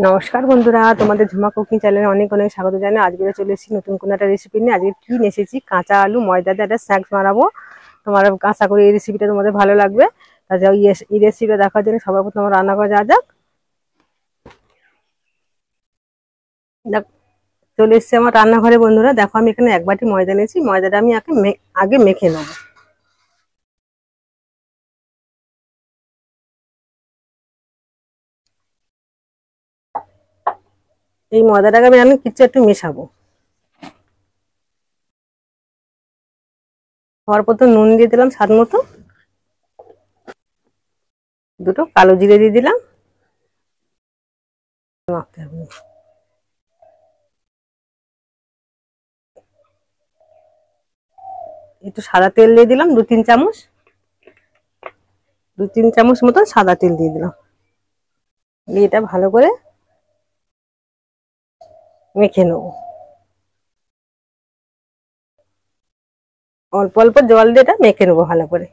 নমস্কার বন্ধুরা, তোমাদের ঝুমা কুকিং চ্যানেলে অনেক অনেক স্বাগত জানাই। আজকে চলে এসেছি নতুন কোনো একটা রেসিপি নিয়ে। আজকে কি এসেছি, কাঁচা আলু ময়দা দিয়ে একটা স্ন্যাক্স বানাবো। তোমার আশা করি এই রেসিপিটা তোমাদের ভালো লাগবে। তাহলে এই রেসিপিটা দেখার জন্য সবার প্রথমে আমার রান্না করে যাওয়া যাক। চলে এসেছি আমার রান্নাঘরে বন্ধুরা। দেখো, আমি এখানে এক বাটি ময়দা নিয়েছি। ময়দাটা আমি আগে মেখে নেবো। এই ময়দাটাকে আমি কিছু একটু মেশাবো। অল্প তো নুন দিয়ে দিলাম স্বাদ মতো, দুটো কালো জিরে দিয়ে দিলাম। মাখতে হবে। একটু সাদা তেল দিয়ে দিলাম, দু তিন চামচ মতো সাদা তেল দিয়ে দিলাম। দিয়ে এটা ভালো করে মেখে নেবো। অল্প অল্প জল দিয়ে এটা মেখে নেবো ভালো করে।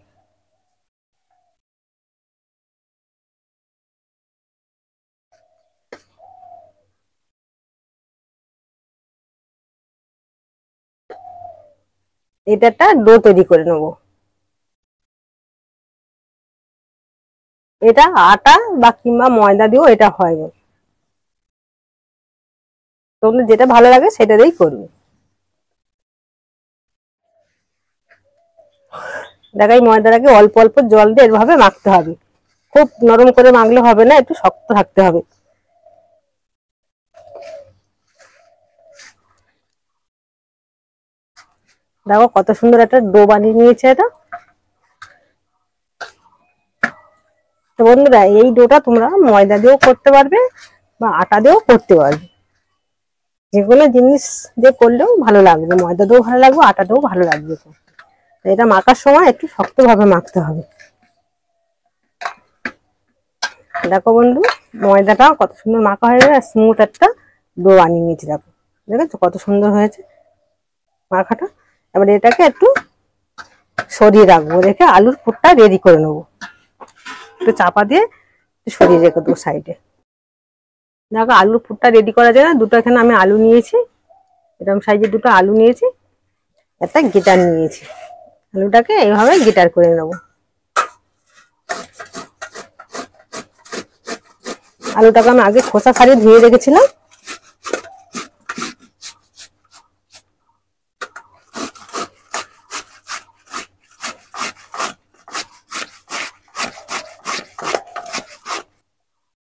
এটা একটা ডো তৈরি করে নেবো। এটা আটা বা কিংবা ময়দা দিয়েও এটা হয়। তোমাদের যেটা ভালো লাগে সেটা দিয়েই করবে। দেখো, এই ময়দাটাকে অল্প অল্প জল দিয়ে এভাবে মাখতে হবে। খুব নরম করে মাখলে হবে না, একটু শক্ত থাকতে হবে। দেখো কত সুন্দর একটা ডো বানিয়ে নিয়েছে এটা। তো বন্ধুরা, এই ডোটা তোমরা ময়দা দিয়েও করতে পারবে বা আটা দিয়েও করতে পারবে। যেকোনো জিনিস দিয়ে করলেও ভালো লাগবে, ময়দা দিয়েও ভালো লাগবে, আটা দিয়েও ভালো লাগবে। এটা মাখার সময় একটু শক্তভাবে মাখতে হবে। দেখো বন্ধু, ময়দাটা কত সুন্দর মাখা হয়ে গেছে, স্মুথ একটা ডো বানিয়ে নিয়েছি। দেখো, দেখেছো কত সুন্দর হয়েছে মাখাটা। এবার এটাকে একটু সরিয়ে রাখবো, রেখে আলুর পুরটা রেডি করে নেবো। একটু চাপা দিয়ে সরিয়ে রেখে দেবো সাইডে। দেখো, আলুর পুরটা রেডি করা যায় না। দুটো এখানে আমি আলু নিয়েছি, এরকম সাইজে দুটো আলু নিয়েছি, একটা গিটার নিয়েছি। আলুটাকে এইভাবে গিটার করে নেবো। আলুটাকে আমি আগে খোসা ছাড়িয়ে ধুয়ে রেখেছিলাম।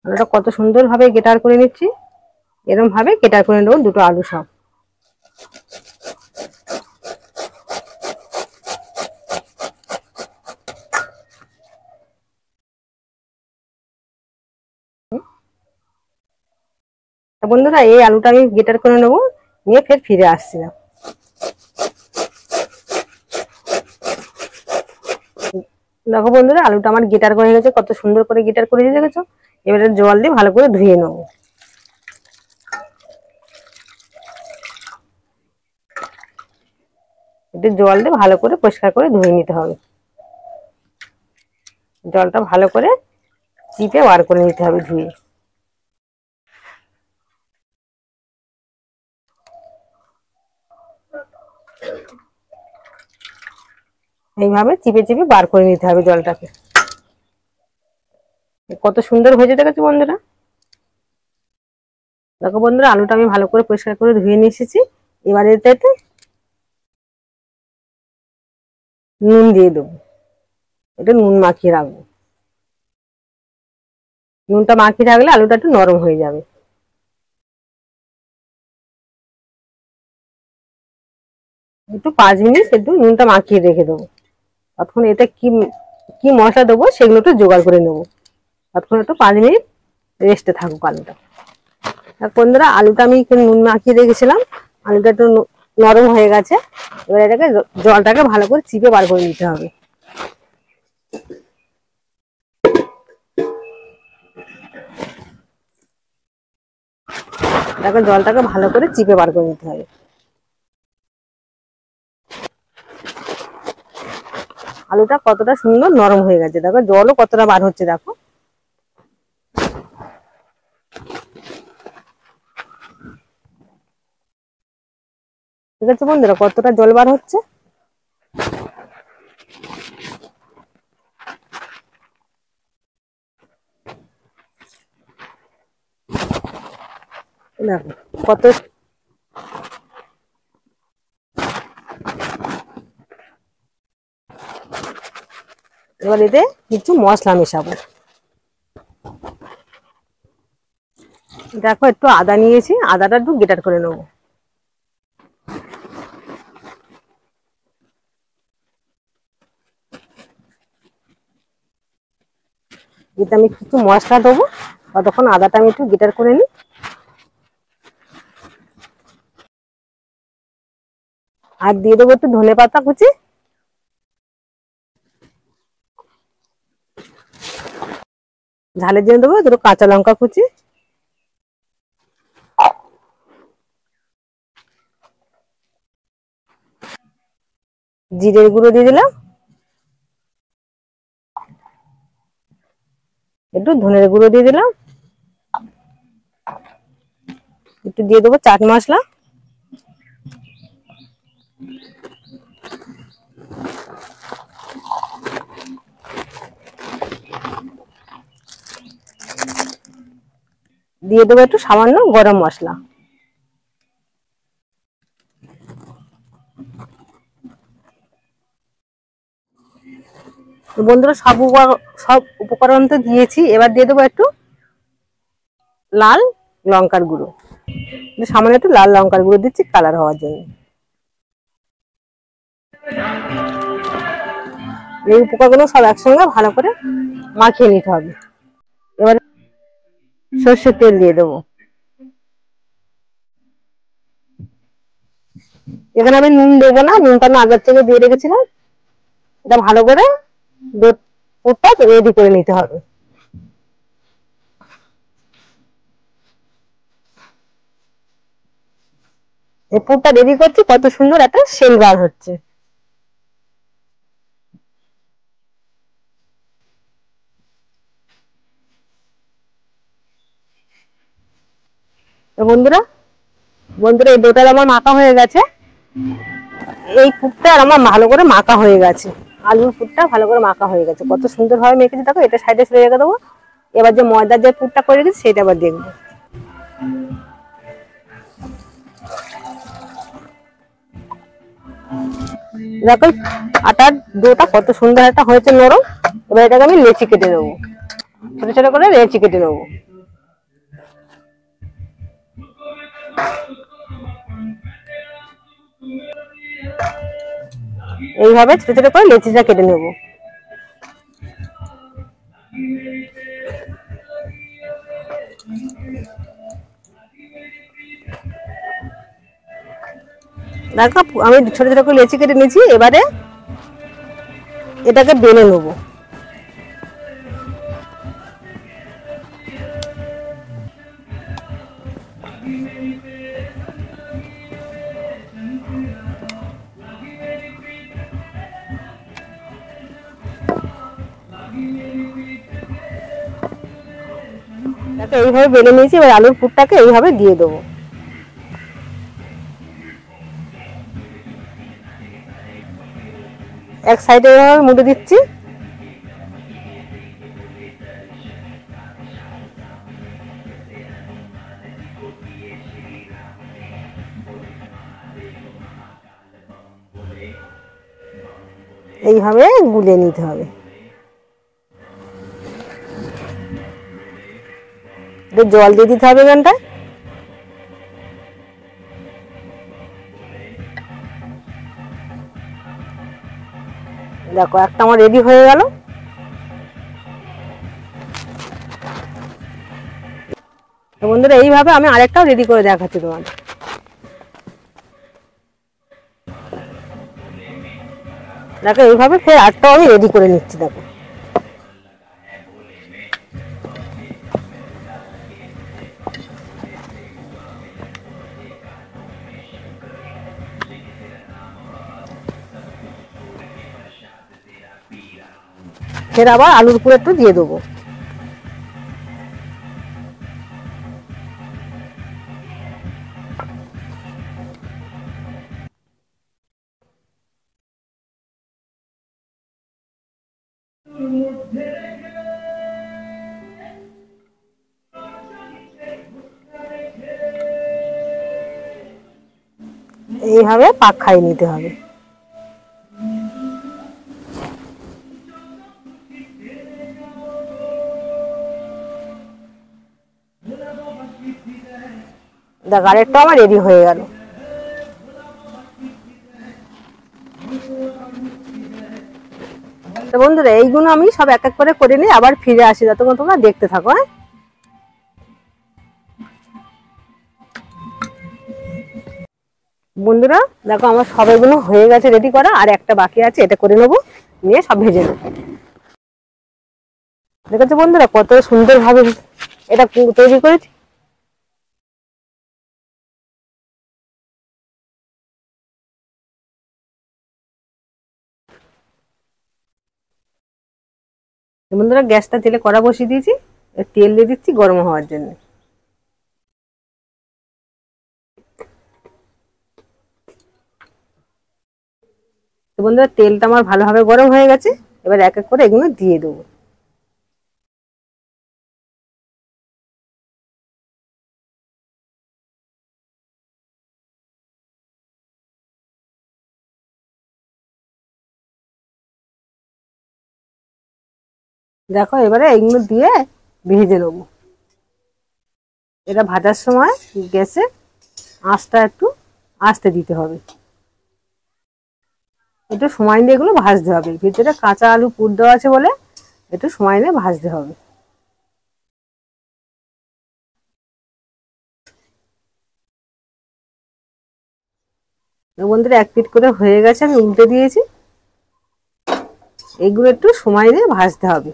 আলুটা কত সুন্দর ভাবে গেটার করে নিচ্ছি। এরকম ভাবে গেটার করে নেবো দুটো আলু সব। বন্ধুরা, এই আলুটা আমি গেটার করে নেবো, নিয়ে ফের ফিরে আসছি না। দেখো বন্ধুরা, আলুটা আমার গেটার করে গেছে, কত সুন্দর করে গেটার করে দিয়ে গেছো। এবারে জল দিয়ে ভালো করে ধুয়ে নেবো। একটু জল দিয়ে ভালো করে পরিষ্কার করে ধুয়ে নিতে হবে। জলটা ভালো করে চিপে বার করে নিতে হবে ধুয়ে। এইভাবে চিপে চিপে বার করে নিতে হবে জলটাকে। কত সুন্দর হয়েছে দেখেছো বন্ধুরা। দেখো বন্ধুরা, আলুটা আমি ভালো করে পরিষ্কার করে ধুয়ে নিয়ে এসেছি। এবারে এটাতে নুন দিয়ে দেবো। এটা নুন মাখিয়ে রাখবো। নুনটা মাখিয়ে রাখলে আলুটা একটু নরম হয়ে যাবে। একটু 5 মিনিট একটু নুনটা মাখিয়ে রেখে দেবো। তখন এটা কি কি মশলা দেবো সেগুলো একটু জোগাড় করে নেবো। ততক্ষণ একটু 5 মিনিট রেস্টে থাকুক আলুটা। বন্ধুরা, আলুটা আমি নুন মাখিয়ে রেখেছিলাম, আলুটা একটু নরম হয়ে গেছে। এবার এটাকে জলটাকে ভালো করে চিপে বার করে নিতে হবে। দেখো, জলটাকে ভালো করে চিপে বার করে নিতে হবে। আলুটা কতটা সুন্দর নরম হয়ে গেছে, দেখো জলও কতটা বার হচ্ছে। দেখো, ঠিক আছে বন্ধুরা, কতটা জল বার হচ্ছে। দেখো কত, এবার এতে কিছু মশলা মেশাবো। দেখো একটু আদা নিয়েছি, আদাটা একটু গ্রেটার করে নেবো। এতে আমি কিছু মশলা দেবো, ততক্ষণ আদাটা আমি একটু গ্রেটার করে নিই। আর দিয়ে দেবো একটু ধনে পাতা কুচি, ঝালের জন্য দেবো দুটো কাঁচা লঙ্কা কুচি, জিরের গুঁড়ো দিয়ে দিলাম, একটু ধনের গুঁড়ো দিয়ে দিলাম, একটু দিয়ে দেবো চাট মশলা, দিয়ে দেবো একটু সামান্য গরম মশলা। বন্ধুরা সব উপকরণ তো দিয়েছি, এবার দিয়ে দেবো একটু লাল লঙ্কার গুঁড়ো, সামান্য একটু লাল লঙ্কার গুঁড়ো দিচ্ছি কালার হওয়ার জন্য। এই উপকরণগুলো সব একসঙ্গে ভালো করে মাখিয়ে নিতে হবে। এবার সর্ষের তেল দিয়ে দেবো। এখানে আমি নুন দেবো না, নুনটা আমি আগের থেকে দিয়ে রেখেছিলাম। এটা ভালো করে পুরটা রেডি করে নিতে হবে। এই পুরটা রেডি করছি, কত সুন্দর একটা সেন্ট বার হচ্ছে। তো বন্ধুরা বন্ধুরা এই ডোটা আমার মাখা হয়ে গেছে। এই পুরটা আমার ভালো করে মাখা হয়ে গেছে, আলুর পুরটা ভালো করে মাখা হয়ে গেছে, কত সুন্দর ভাবে মেখেছি। দেখো এটা সাইডে সরে রেখে দেবো। এবার যে ময়দার যে পুরটা করে রেখেছি সেটা আবার দেখবো। দেখো আটার ডোটা কত সুন্দর একটা হয়েছে, নরম। এবার এটাকে আমি লেচি কেটে নেবো, ছোট ছোট করে লেচি কেটে নেবো। এইভাবে ছোট ছোট করে লেচিটা কেটে নেবো। দেখো আমি ছোট ছোট করে লেচি কেটে নিয়েছি, এবারে এটাকে বেলে নেবো। দেখো এইভাবে বেলে নিয়েছি, এবার আলুর পুরটাকে এইভাবে দিয়ে দেবো। এক সাইডে এইভাবে মুড়ে দিচ্ছি। এইভাবে গুলিয়ে নিতে হবে। জল দিয়ে দিতে হবে এখানটায়। দেখো একটা আমার রেডি হয়ে গেল। বন্ধুরা এইভাবে আমি আরেকটাও রেডি করে দেখাচ্ছি তোমাদের। দেখো এইভাবে ফের আরেকটাও আমি রেডি করে নিচ্ছি। দেখো ফের আবার আলুর পুর একটু দিয়ে দেবো। এইভাবে পাক খাইয়ে নিতে হবে। দেখ আরেকটা আমার রেডি হয়ে গেল। তো বন্ধুরা এইগুলো আমি সব এক এক করে নিই, আবার ফিরে আসি, যতক্ষণ তোমরা দেখতে থাকো। হ্যাঁ বন্ধুরা দেখো আমার সবগুলো হয়ে গেছে রেডি করা, আর একটা বাকি আছে, এটা করে নেবো, নিয়ে সব ভেজে নেবো। দেখেছো বন্ধুরা কত সুন্দর ভাবে এটা তৈরি করেছি। বন্ধুরা গ্যাসটা তেলে কড়া বসিয়ে দিয়েছি, তেল দিয়ে দিচ্ছি গরম হওয়ার জন্য। তো বন্ধুরা তেলটা আমার ভালোভাবে গরম হয়ে গেছে, এবার এক এক করে এগুলো দিয়ে দেবো। দেখো এবারে এগুলো দিয়ে ভেজে নেবো। এটা ভাজার সময় গ্যাসে আঁচটা একটু আস্তে দিতে হবে, একটু সময় নিয়ে এগুলো ভাজতে হবে। ভিতরে কাঁচা আলু পুর দেওয়া আছে বলে একটু সময় নিয়ে ভাজতে হবে। বন্ধুরা এক পিঠ করে হয়ে গেছে, আমি উল্টে দিয়েছি। এগুলো একটু সময় নিয়ে ভাজতে হবে।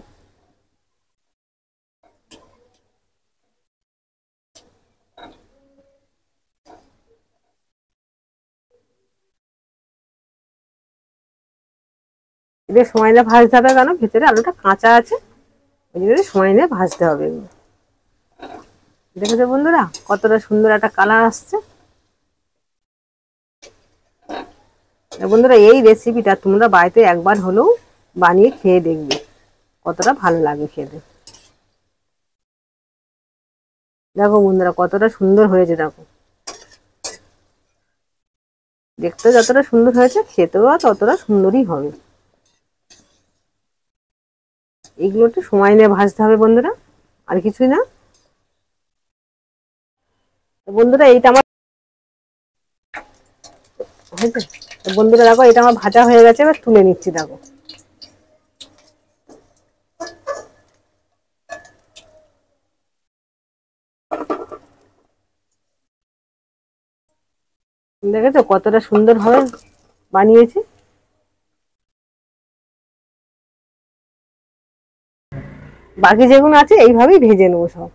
এদের সময় নিয়ে ভাজতে হবে, কেন ভিতরে আলুটা কাঁচা আছে, ওই জন্য সময় নিয়ে ভাজতে হবে এগুলো। দেখেছো বন্ধুরা কতটা সুন্দর একটা কালার আসছে। বন্ধুরা এই রেসিপিটা তোমরা বাড়িতে একবার হলেও বানিয়ে খেয়ে দেখবে, কতটা ভালো লাগে খেতে। দেখো বন্ধুরা কতটা সুন্দর হয়েছে, দেখো দেখতে যতটা সুন্দর হয়েছে খেতেও ততটা সুন্দরই হবে। এগুলো একটু সময় নিয়ে ভাজতে হবে বন্ধুরা, আর কিছুই না। বন্ধুরা এইটা আমার হয়েছে। বন্ধুরা দেখো এটা আমার ভাজা হয়ে গেছে, এবার তুলে নিচ্ছি। দেখো দেখেছো কতটা সুন্দর ভাবে বানিয়েছি। বাকি যেগুলো আছে এইভাবেই ভেজে নেবো সব।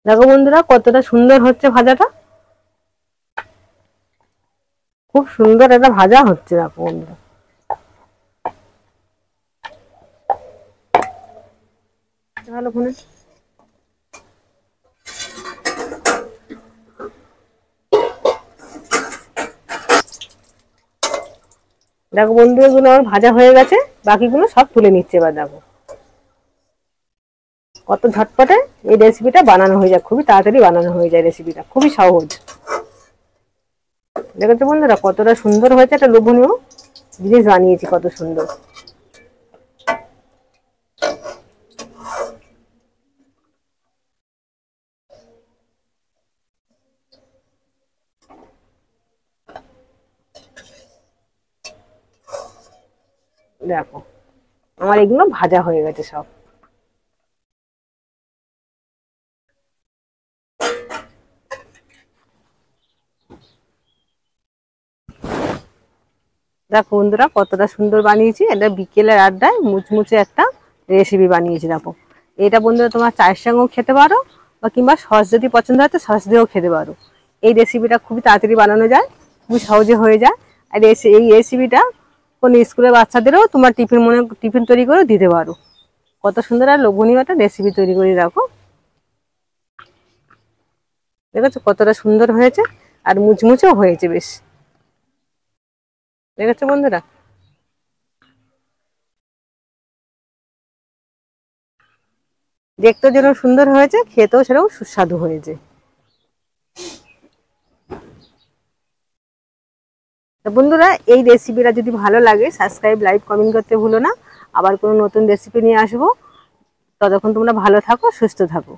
দেখো বন্ধুরা কতটা সুন্দর হচ্ছে ভাজাটা, খুব সুন্দর একটা ভাজা হচ্ছে। দেখো বন্ধুরা ভালো করে দেখো বন্ধু এগুলো আমার ভাজা হয়ে গেছে, বাকিগুলো সব তুলে নিচ্ছে। এবার দেখো কত ঝটপটে এই রেসিপিটা বানানো হয়ে যায়, খুবই তাড়াতাড়ি বানানো হয়ে যায়, রেসিপিটা খুবই সহজ। দেখেছো বন্ধুরা কতটা সুন্দর হয়েছে, একটা লোভনীয় জিনিস বানিয়েছি, কত সুন্দর। দেখো আমার এগুলো ভাজা হয়ে গেছে সব। দেখো বন্ধুরা কতটা সুন্দর বানিয়েছি, এটা বিকেলের আড্ডায় মুচমুচে একটা রেসিপি বানিয়েছি। দেখো এটা বন্ধুরা তোমার চায়ের সঙ্গেও খেতে পারো, বা কিংবা সস যদি পছন্দ হয় তো সস দিয়েও খেতে পারো। এই রেসিপিটা খুবই তাড়াতাড়ি বানানো যায়, খুবই সহজে হয়ে যায়। আর এই রেসিপিটা কোনো স্কুলের বাচ্চাদেরও তোমার টিফিন তৈরি করে দিতে পারো। কত সুন্দর আর লোভনীয় একটা রেসিপি তৈরি করে রাখো। দেখেছো কতটা সুন্দর হয়েছে আর মুচমুচেও হয়েছে বেশ। দেখেছো বন্ধুরা? দেখতেও যেরকম সুন্দর হয়েছে, খেতেও সেরকম সুস্বাদু হয়েছে। তো বন্ধুরা, এই রেসিপিটা যদি ভালো লাগে সাবস্ক্রাইব, লাইক, কমেন্ট করতে ভুলো না। আবার কোনো নতুন রেসিপি নিয়ে আসবো। ততক্ষণ তোমরা ভালো থাকো, সুস্থ থাকো।